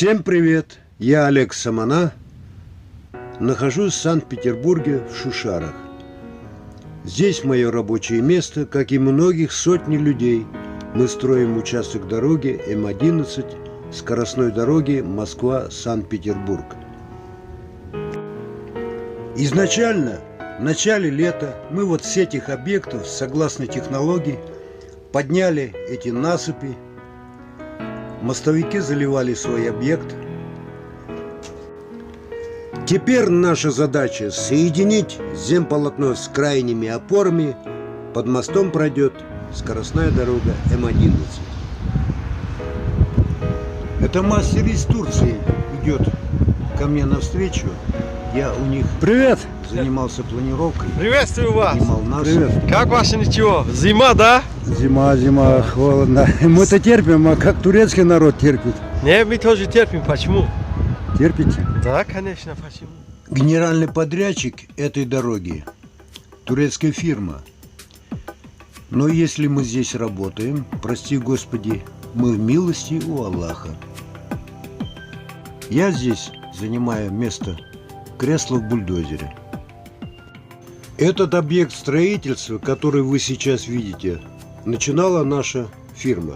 Всем привет! Я Олег Самана. Нахожусь в Санкт-Петербурге в Шушарах. Здесь мое рабочее место, как и многих сотни людей. Мы строим участок дороги М11, скоростной дороги Москва-Санкт-Петербург. Изначально, в начале лета, мы вот с этих объектов, согласно технологии, подняли эти насыпи. Мостовики заливали свой объект. Теперь наша задача соединить земполотно с крайними опорами. Под мостом пройдет скоростная дорога М11. Это мастер из Турции идет ко мне навстречу. Я у них занимался планировкой. Приветствую вас. Привет. Как ваше ничего? Зима, да? Зима, холодно. Мы-то терпим, а как турецкий народ терпит? Не, мы тоже терпим. Почему? Терпите? Да, конечно, почему? Генеральный подрядчик этой дороги – турецкая фирма. Но если мы здесь работаем, прости Господи, мы в милости у Аллаха. Я здесь занимаю место кресла в бульдозере. Этот объект строительства, который вы сейчас видите, начинала наша фирма.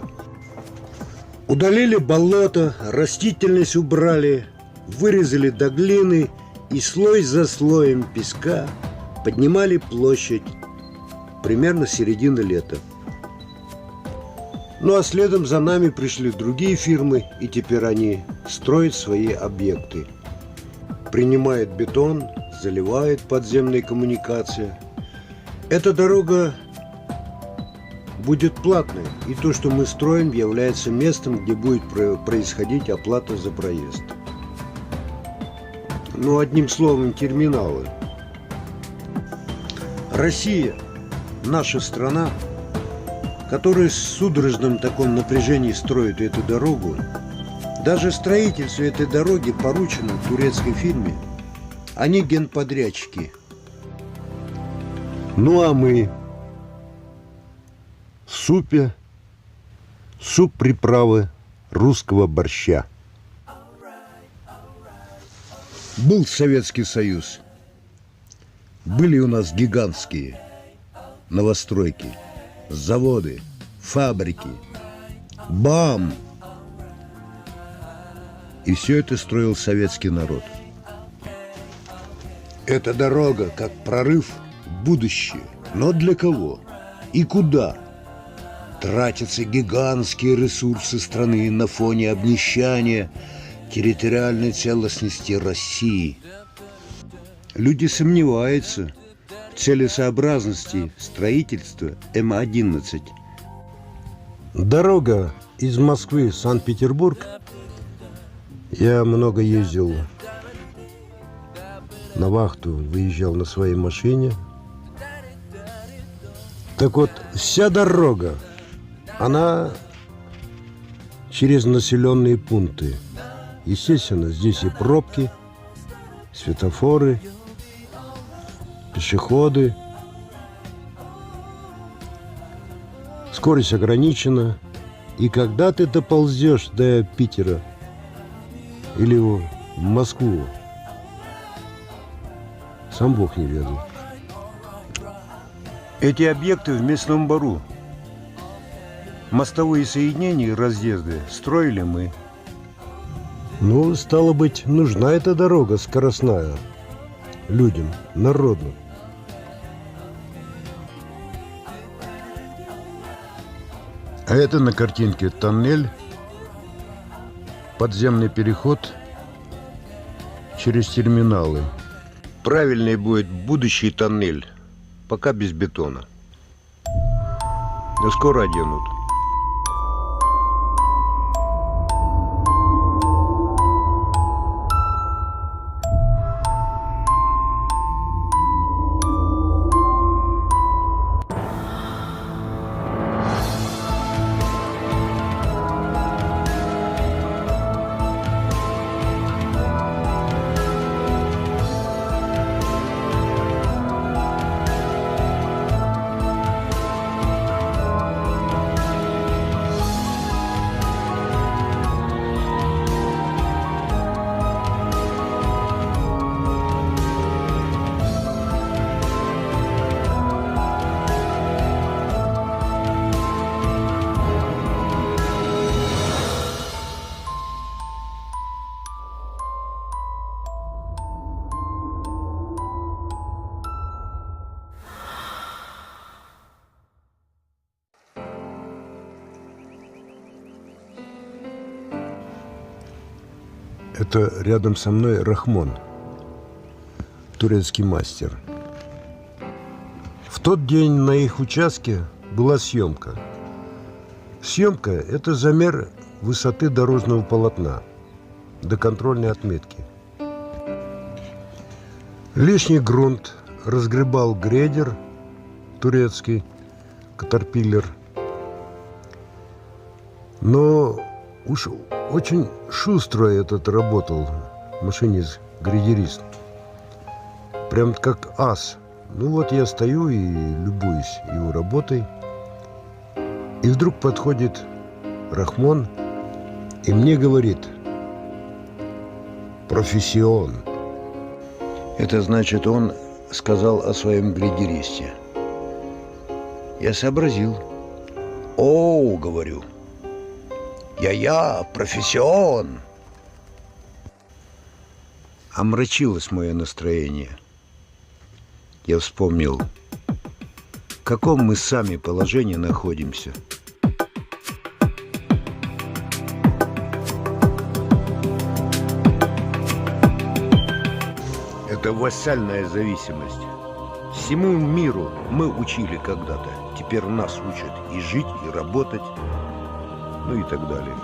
Удалили болото, растительность убрали, вырезали до глины и слой за слоем песка поднимали площадь примерно середины лета. Ну а следом за нами пришли другие фирмы, и теперь они строят свои объекты. Принимают бетон, заливают подземные коммуникации. Эта дорога будет платной, и то, что мы строим, является местом, где будет происходить оплата за проезд. Ну, одним словом, терминалы. Россия, наша страна, которая в судорожном таком напряжении строит эту дорогу, даже строительство этой дороги поручено турецкой фирме, они генподрядчики. Ну а мы в супе, суп приправы русского борща. Был Советский Союз. Были у нас гигантские новостройки, заводы, фабрики, БАМ. И все это строил советский народ. Эта дорога как прорыв в будущее. Но для кого? И куда? Тратятся гигантские ресурсы страны на фоне обнищания территориальной целостности России. Люди сомневаются в целесообразности строительства М11. Дорога из Москвы в Санкт-Петербург. Я много ездил на вахту, выезжал на своей машине. Так вот, вся дорога, она через населенные пункты. Естественно, здесь и пробки, светофоры, пешеходы. Скорость ограничена. И когда ты доползешь до Питера или в Москву, сам Бог не ведает. Эти объекты в местном бару. Мостовые соединения и разъезды строили мы. Ну, стало быть, нужна эта дорога скоростная людям, народу. А это на картинке тоннель, подземный переход через терминалы. Правильный будет будущий тоннель, пока без бетона. Да скоро оденут. Это рядом со мной Рахмон, турецкий мастер. В тот день на их участке была съемка. Съемка – это замер высоты дорожного полотна до контрольной отметки. Лишний грунт разгребал грейдер турецкий, Caterpillar. Но уж очень шустро этот работал машинист-грейдерист. Прям как ас. Ну вот я стою и любуюсь его работой. И вдруг подходит Рахмон и мне говорит: профессион. Это значит, он сказал о своем грейдеристе. Я сообразил. О, говорю. Я, профессион. Омрачилось мое настроение. Я вспомнил, в каком мы сами положении находимся. Это вассальная зависимость. Всему миру мы учили когда-то. Теперь нас учат и жить, и работать, ну и так далее.